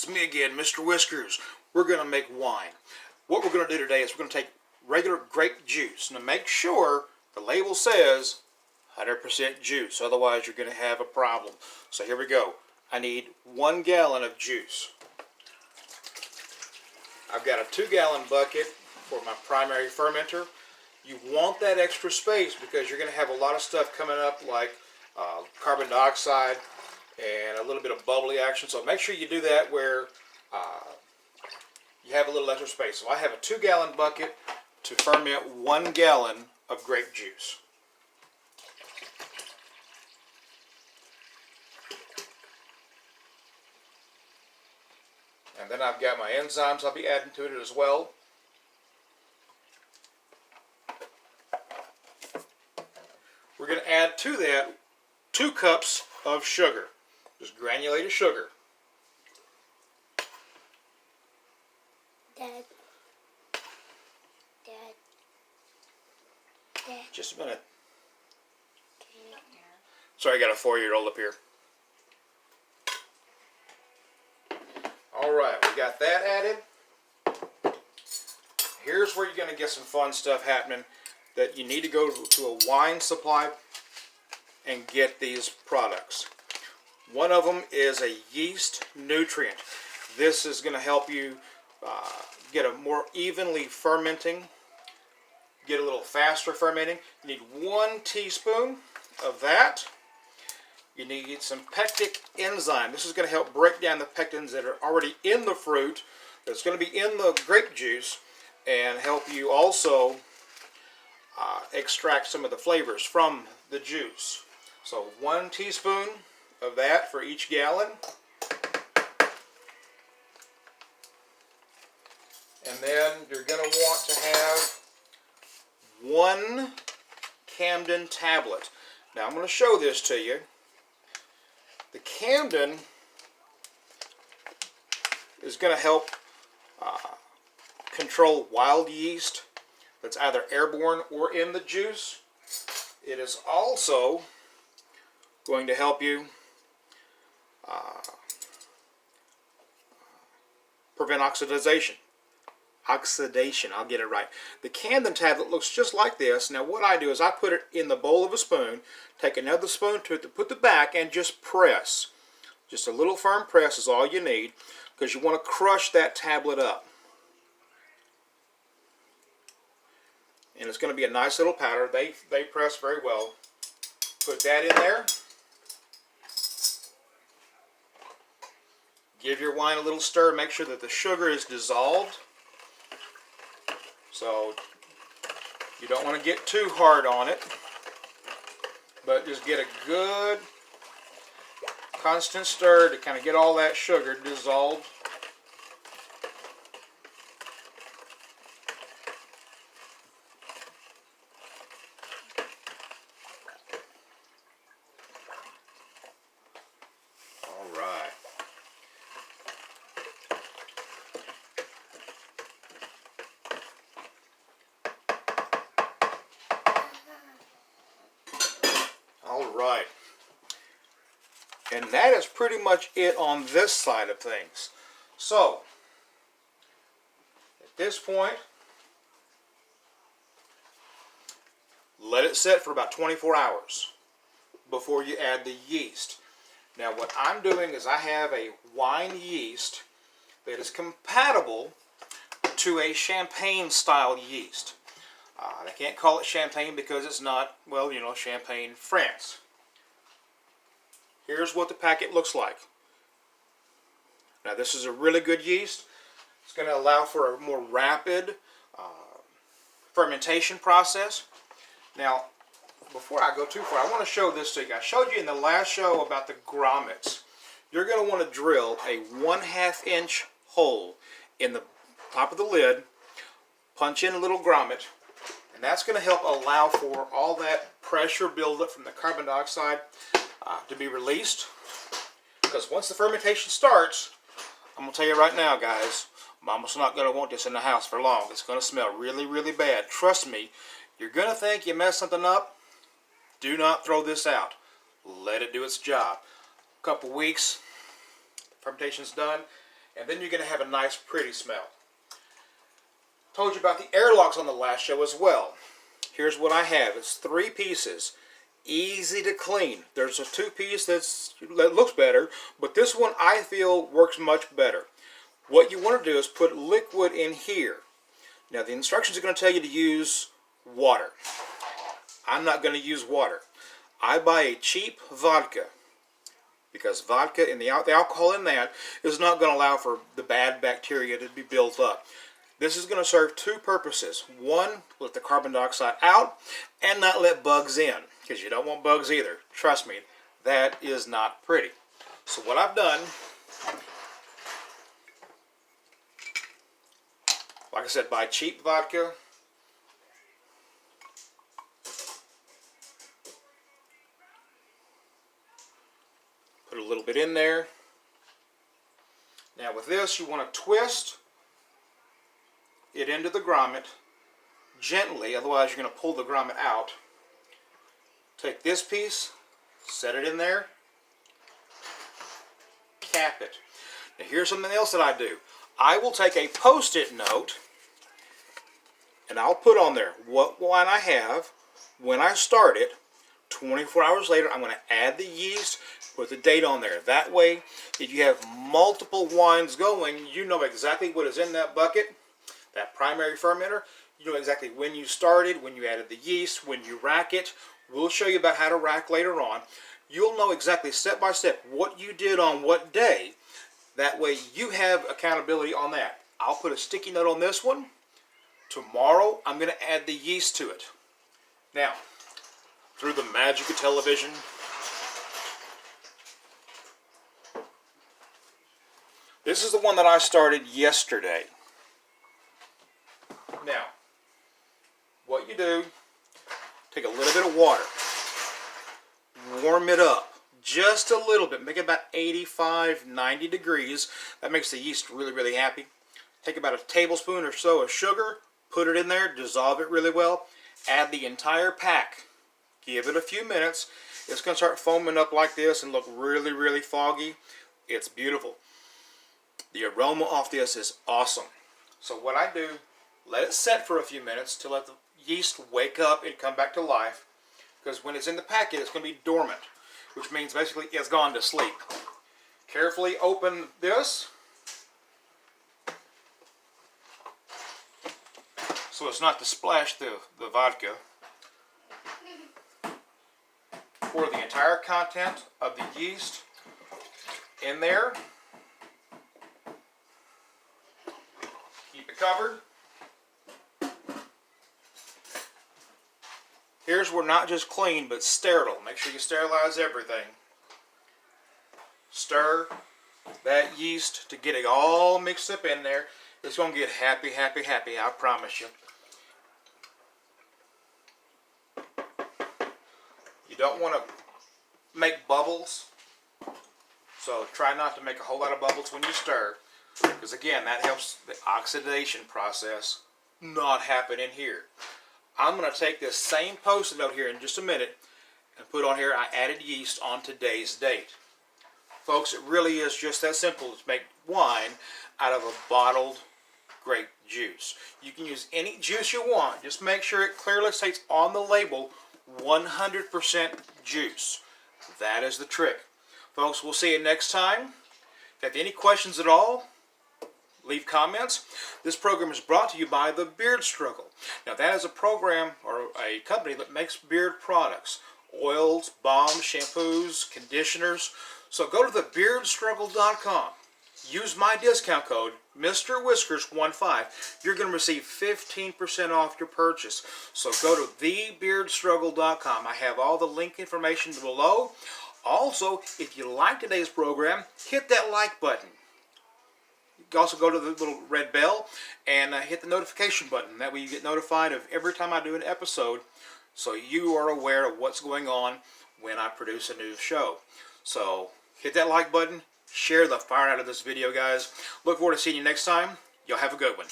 me again, Mr. Whiskers. We're going to make wine. What we're going to do today is we're going to take regular grape juice. Now make sure the label says 100% juice, otherwise you're going to have a problem. So here we go. I need 1 gallon of juice. I've got a 2-gallon bucket for my primary fermenter. You want that extra space because you're going to have a lot of stuff coming up like carbon dioxide and a little bit of bubbly action. So make sure you do that where you have a little extra space. So I have a 2-gallon bucket to ferment 1 gallon of grape juice. And then I've got my enzymes I'll be adding to it as well. We're going to add to that 2 cups of sugar, just granulated sugar. Dad. Just a minute. Sorry, I got a 4-year-old up here. Alright, we got that added. Here's where you're going to get some fun stuff happening, that you need to go to a wine supply and get these products. One of them is a yeast nutrient. This is going to help you get a more evenly fermenting, get a little faster fermenting. You need 1 teaspoon of that. You need some pectic enzyme. This is going to help break down the pectins that are already in the fruit, that's going to be in the grape juice, and help you also extract some of the flavors from the juice. So 1 teaspoon of that for each gallon. And then you're going to want to have 1 Camden tablet. Now I'm going to show this to you. The Camden is going to help control wild yeast that's either airborne or in the juice. It is also going to help you prevent oxidation. I'll get it right. The Camden tablet looks just like this. Now what I do is I put it in the bowl of a spoon, take another spoon to it, put the back, and just press. Just a little firm press is all you need, because you want to crush that tablet up. And it's going to be a nice little powder. They press very well. Put that in there. Give your wine a little stir. Make sure that the sugar is dissolved. So you don't want to get too hard on it, but just get a good constant stir to kind of get all that sugar dissolved. All right. Alright, and that is pretty much it on this side of things. So, at this point, let it set for about 24 hours before you add the yeast. Now what I'm doing is I have a wine yeast that is compatible to a champagne style yeast. I can't call it champagne because it's not, well, you know, Champagne, France. Here's what the packet looks like. Now this is a really good yeast. It's going to allow for a more rapid fermentation process. Now, before I go too far, I want to show this to you. I showed you in the last show about the grommets. You're going to want to drill a 1/2 inch hole in the top of the lid, punch in a little grommet, and that's going to help allow for all that pressure buildup from the carbon dioxide to be released. Because once the fermentation starts, I'm going to tell you right now, guys, Mama's not going to want this in the house for long. It's going to smell really, really bad. Trust me, you're going to think you messed something up. Do not throw this out. Let it do its job. A couple weeks, fermentation's done, And then you're going to have a nice, pretty smell. Told you about the airlocks on the last show as well. Here's what I have. It's 3 pieces. Easy to clean. There's a 2-piece that looks better, but this one I feel works much better. What you want to do is put liquid in here. Now the instructions are going to tell you to use water. I'm not going to use water. I buy a cheap vodka because vodka and the alcohol in that is not going to allow for the bad bacteria to be built up. This is going to serve 2 purposes. One, let the carbon dioxide out and not let bugs in, because you don't want bugs either. Trust me, that is not pretty. So what I've done, like I said, buy cheap vodka. Put a little bit in there. Now with this, you want to twist it into the grommet gently, otherwise you're going to pull the grommet out. Take this piece, set it in there, cap it. Now here's something else that I do. I will take a post-it note and I'll put on there what wine I have, when I start it. 24 hours later, I'm going to add the yeast, put the date on there. That way, if you have multiple wines going, you know exactly what is in that bucket, that primary fermenter. You know exactly when you started, when you added the yeast, when you rack it. We'll show you about how to rack later on. You'll know exactly step by step what you did on what day. That way you have accountability on that. I'll put a sticky note on this one. Tomorrow I'm going to add the yeast to it. Now, through the magic of television, this is the one that I started yesterday. Now, what you do, take a little bit of water, warm it up just a little bit, make it about 85, 90 degrees. That makes the yeast really, really happy. Take about a tablespoon or so of sugar, put it in there, dissolve it really well, add the entire pack, give it a few minutes. It's going to start foaming up like this and look really, really foggy. It's beautiful. The aroma off this is awesome. So what I do, let it set for a few minutes to let the yeast wake up and come back to life, because when it's in the packet it's going to be dormant, which means basically it's gone to sleep. Carefully open this so as not to splash the vodka. Pour the entire content of the yeast in there. Keep it covered. Here's where not just clean, but sterile. Make sure you sterilize everything. Stir that yeast to get it all mixed up in there. It's going to get happy, happy, happy, I promise you. You don't want to make bubbles, so try not to make a whole lot of bubbles when you stir, because again, that helps the oxidation process not happen in here. I'm going to take this same post-it note here in just a minute and put on here, I added yeast on today's date. Folks, it really is just that simple to make wine out of a bottled grape juice. You can use any juice you want. Just make sure it clearly states on the label 100% juice. That is the trick. Folks, we'll see you next time. If you have any questions at all, leave comments. This program is brought to you by The Beard Struggle. Now that is a program or a company that makes beard products. Oils, balms, shampoos, conditioners. So go to thebeardstruggle.com. Use my discount code, Mr. Whiskers15. You're going to receive 15% off your purchase. So go to thebeardstruggle.com. I have all the link information below. Also, if you like today's program, hit that like button. You can also go to the little red bell and hit the notification button. That way you get notified of every time I do an episode, so you are aware of what's going on when I produce a new show. So hit that like button. Share the fire out of this video, guys. Look forward to seeing you next time. Y'all have a good one.